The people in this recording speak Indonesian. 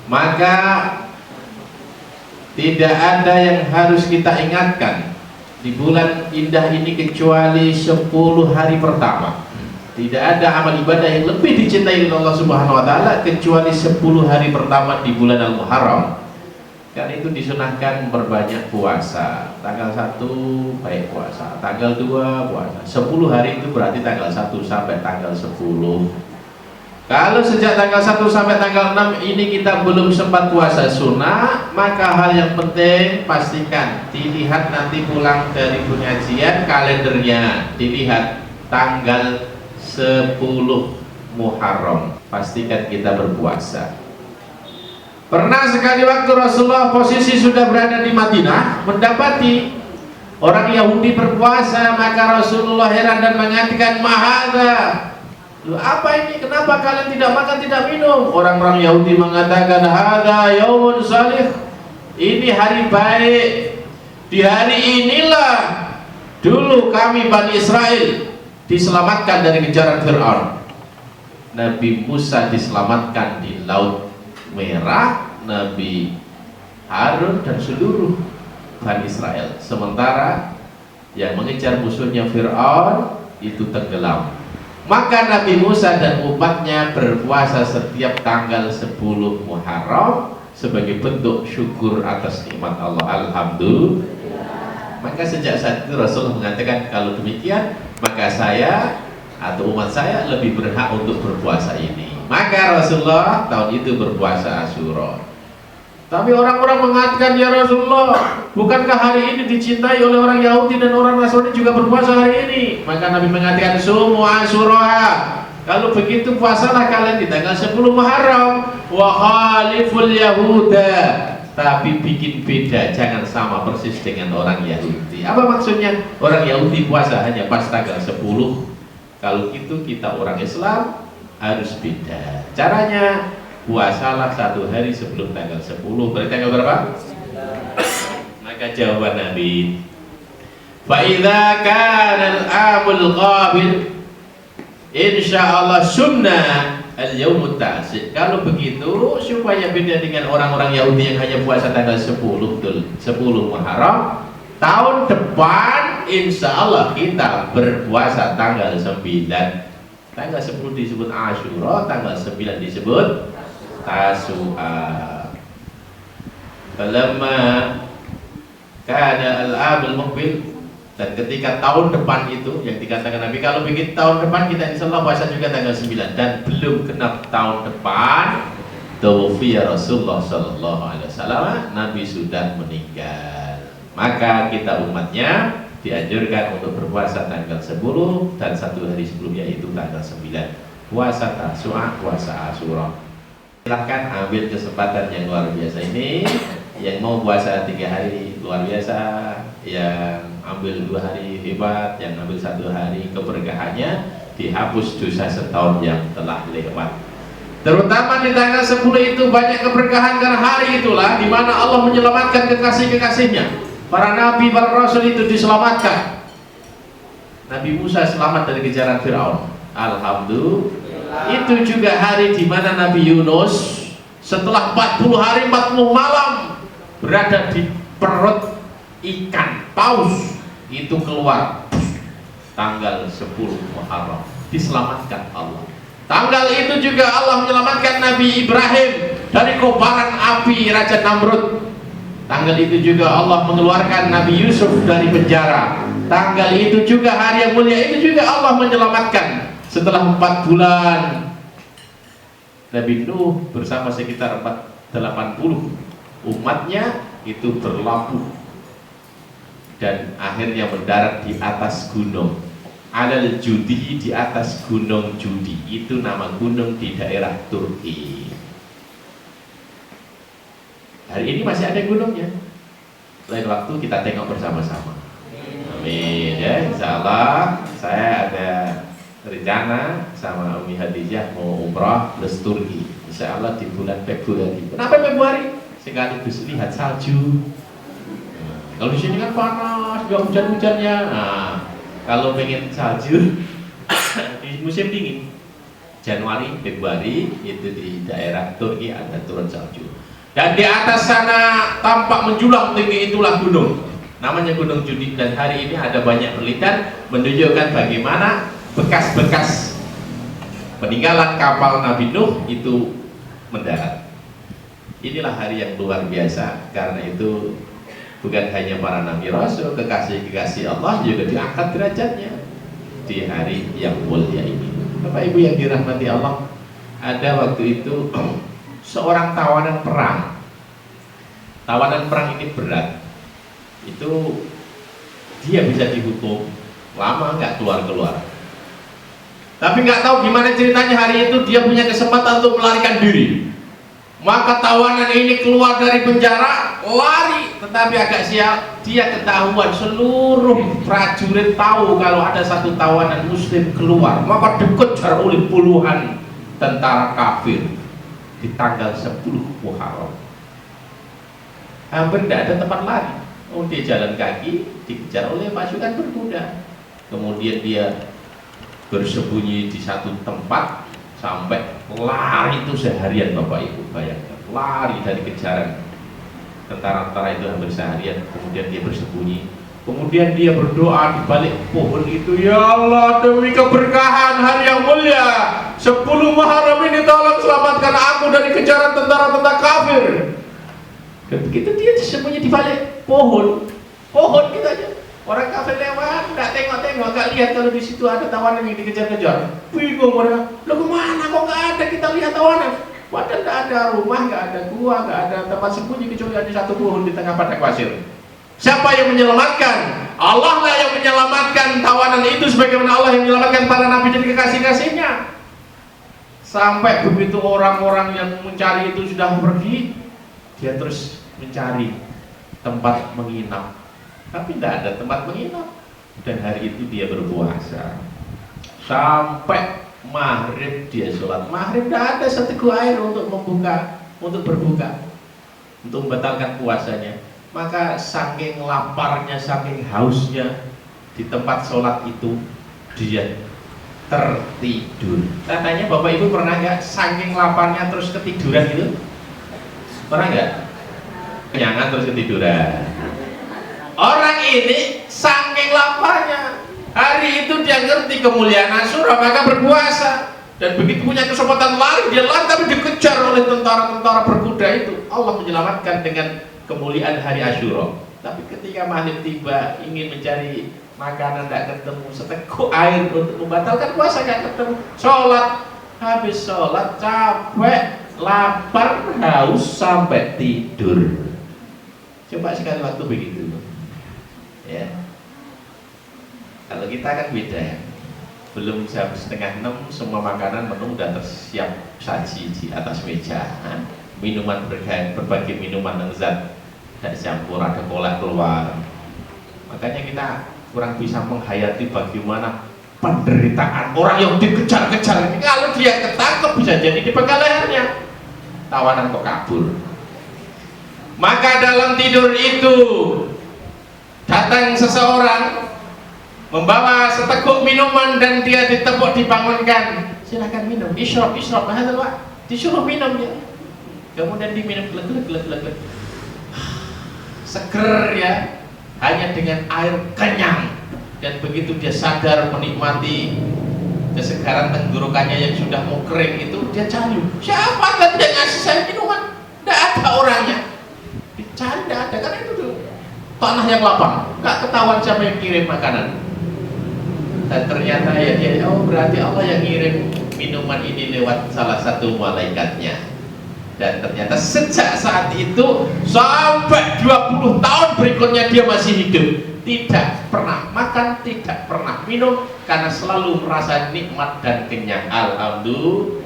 Maka tidak ada yang harus kita ingatkan di bulan indah ini kecuali 10 hari pertama. Tidak ada amal ibadah yang lebih dicintai oleh Allah Subhanahu wa taala kecuali 10 hari pertama di bulan Al-Muharram. Karena itu disunahkan berbanyak puasa. Tanggal 1 baik puasa, tanggal 2 puasa. 10 hari itu berarti tanggal 1 sampai tanggal 10. Kalau sejak tanggal 1 sampai tanggal 6 ini kita belum sempat puasa sunnah, maka hal yang penting pastikan dilihat nanti pulang dari pengajian kalendernya, dilihat tanggal 10 Muharram, pastikan kita berpuasa. Pernah sekali waktu Rasulullah posisi sudah berada di Madinah, mendapati orang Yahudi berpuasa, maka Rasulullah heran dan mengatakan, "Mahadza?" Loh, apa ini? Kenapa kalian tidak makan, tidak minum? Orang-orang Yahudi mengatakan, "Hadza yaumun salih." Ini hari baik. Di hari inilah dulu kami Bani Israel diselamatkan dari kejaran Fir'aun. Nabi Musa diselamatkan di Laut Merah, Nabi Harun dan seluruh Bani Israel. Sementara yang mengejar musuhnya Fir'aun itu tenggelam. Maka Nabi Musa dan umatnya berpuasa setiap tanggal 10 Muharram sebagai bentuk syukur atas nikmat Allah. Alhamdulillah. Maka sejak saat itu Rasulullah mengatakan, kalau demikian maka saya atau umat saya lebih berhak untuk berpuasa ini. Maka Rasulullah tahun itu berpuasa Asyura. Tapi orang-orang mengatakan, "Ya Rasulullah, bukankah hari ini dicintai oleh orang Yahudi dan orang Nasrani juga berpuasa hari ini?" Maka Nabi mengatakan, "Sumu Asyura." Kalau begitu puasalah kalian di tanggal 10 Muharram. Wa khaliful Yahuda. Tapi bikin beda, jangan sama persis dengan orang Yahudi. Apa maksudnya? Orang Yahudi puasa hanya pas tanggal 10. Kalau gitu kita orang Islam harus beda. Caranya puasalah 1 hari sebelum tanggal 10. Berarti tanggal berapa? Maka jawaban Nabi, fa idza kana al-amul qabil insyaallah sunnah al-yaumut ta'sik. Kalau begitu supaya beda dengan orang-orang Yahudi yang hanya puasa tanggal 10 Muharram, tahun depan insya Allah kita berpuasa tanggal 9. Tanggal 10 disebut Asyura, tanggal 9 disebut Tasu'a. Falamma kana al-amul muqbil, dan ketika tahun depan itu yang dikatakan Nabi, kalau begitu tahun depan kita insya Allah puasa juga tanggal 9. Dan belum genap tahun depan tuwfiya Rasulullah sallallahu alaihi wasallam, Nabi sudah meninggal. Maka kita umatnya dianjurkan untuk berpuasa tanggal 10 dan 1 hari sebelumnya itu tanggal 9. Puasa Tasu'a, puasa Asyura. Silahkan ambil kesempatan yang luar biasa ini. Yang mau puasa 3 hari luar biasa, yang ambil 2 hari hebat, yang ambil 1 hari keberkahannya, dihapus dosa setahun yang telah lewat. Terutama di tanggal 10 itu banyak keberkahan, karena hari itulah di mana Allah menyelamatkan kekasih-kekasihnya. Para nabi, para rasul itu diselamatkan. Nabi Musa selamat dari kejaran Fir'aun. Alhamdulillah. Itu juga hari di mana Nabi Yunus setelah 40 hari 40 malam berada di perut ikan paus itu keluar tanggal 10 Muharram, diselamatkan Allah. Tanggal itu juga Allah menyelamatkan Nabi Ibrahim dari kobaran api Raja Namrud. Tanggal itu juga Allah mengeluarkan Nabi Yusuf dari penjara. Tanggal itu juga, hari yang mulia itu juga Allah menyelamatkan setelah 4 bulan Nabi Nuh bersama sekitar 80 umatnya itu berlabuh dan akhirnya mendarat di atas gunung Alal Judi, di atas gunung Judi. Itu nama gunung di daerah Turki. Hari ini masih ada gunungnya. Lain waktu kita tengok bersama-sama. Amin ya. Insya Allah saya ada rencana sama Umi Hadijah mau umrah plus Turki. Insya Allah di bulan Februari. Kenapa Februari? Sekaligus lihat salju. Kalau di sini kan panas, juga hujan-hujannya. Nah, kalau pengen salju di musim dingin, Januari, Februari itu di daerah Turki ada turun salju. Dan di atas sana tampak menjulang tinggi itulah gunung. Namanya Gunung Judik, dan hari ini ada banyak penelitian menunjukkan bagaimana bekas-bekas peninggalan kapal Nabi Nuh itu mendarat. Inilah hari yang luar biasa, karena itu bukan hanya para nabi rasul, kekasih-kekasih Allah juga diangkat derajatnya di hari yang mulia ini. Bapak Ibu yang dirahmati Allah, ada waktu itu seorang tawanan perang. Tawanan perang ini berat. Itu dia bisa dihukum lama nggak keluar-keluar. Tapi nggak tahu gimana ceritanya hari itu dia punya kesempatan untuk melarikan diri. Maka tawanan ini keluar dari penjara, lari, tetapi agak sial, dia ketahuan. Seluruh prajurit tahu kalau ada satu tawanan muslim keluar, maka dikejar oleh puluhan tentara kafir di tanggal 10 Muharram. Hampir tidak ada tempat lari. Oh, dia jalan kaki, dikejar oleh pasukan berkuda. Kemudian dia bersembunyi di satu tempat sampai lari itu seharian. Bapak Ibu bayangkan, lari dari kejaran tentara-tentara itu hampir seharian. Kemudian dia bersembunyi, kemudian dia berdoa di balik pohon itu, ya Allah, demi keberkahan hari yang mulia 10 Muharram ini, tolong selamatkan aku dari kejaran tentara-tentara kafir. Dan begitu dia sembunyi di balik pohon gitu aja. Orang kafir lewat, nggak tengok-tengok, nggak lihat kalau di situ ada tawanan yang dikejar-kejar. Bingung mereka, lo kemana kok nggak ada kita lihat tawanan? Padahal nggak ada rumah, nggak ada gua, nggak ada tempat sembunyi kecuali ada satu pohon di tengah padang pasir. Siapa yang menyelamatkan? Allah lah yang menyelamatkan tawanan itu, sebagaimana Allah yang menyelamatkan para nabi dan kekasih-kasihnya. Sampai begitu orang-orang yang mencari itu sudah pergi, dia terus mencari tempat menginap. Tapi tidak ada tempat menginap. Dan hari itu dia berpuasa sampai maghrib, dia sholat maghrib, tidak ada seteguk air untuk berbuka, untuk membatalkan puasanya. Maka saking laparnya, saking hausnya, di tempat sholat itu dia tertidur. Katanya Bapak Ibu pernah nggak saking laparnya terus ketiduran gitu? Pernah nggak? Kenyangan terus ketiduran. Orang ini saking laparnya, hari itu dia ngerti kemuliaan Asyura, maka berpuasa. Dan begitu punya kesempatan lari, dia lari, tapi dikejar oleh tentara-tentara berkuda itu. Allah menyelamatkan dengan kemuliaan hari Asyura. Tapi ketika maghrib tiba, ingin mencari makanan, tidak ketemu. Seteguk air untuk membatalkan puasa, tidak ketemu. Sholat, habis sholat capek, lapar, haus, sampai tidur. Coba sekali waktu begitu ya. Kalau kita kan beda ya, belum jam 5:30 semua makanan menu sudah tersiap saji di atas meja. Minuman berbagai minuman yang zat tidak campur, ada cola keluar. Makanya kita kurang bisa menghayati bagaimana penderitaan orang yang dikejar-kejar ini. Kalau dia ketangkep bisa jadi dipenggal lehernya, tawanan kok kabur. Maka dalam tidur itu datang seseorang membawa seteguk minuman dan dia ditepuk, dibangunkan, silakan minum, isyrab, mahal Pak, disuruh minum ya. Kemudian diminum, glek, seger ya, hanya dengan air kenyang. Dan begitu dia sadar menikmati kesegaran tenggorokannya yang sudah mau kering itu, dia cari, siapa tadi yang ngasih saya minuman? Tidak ada orangnya. Dicari, tidak ada, karena itu tuh tanah yang lapang, nggak ketahuan siapa yang kirim makanan. Dan ternyata ya dia, oh berarti Allah yang ngirim minuman ini lewat salah satu malaikatnya. Dan ternyata sejak saat itu sampai 20 tahun berikutnya dia masih hidup, tidak pernah makan, tidak pernah minum, karena selalu merasa nikmat dan kenyang. Alhamdulillah.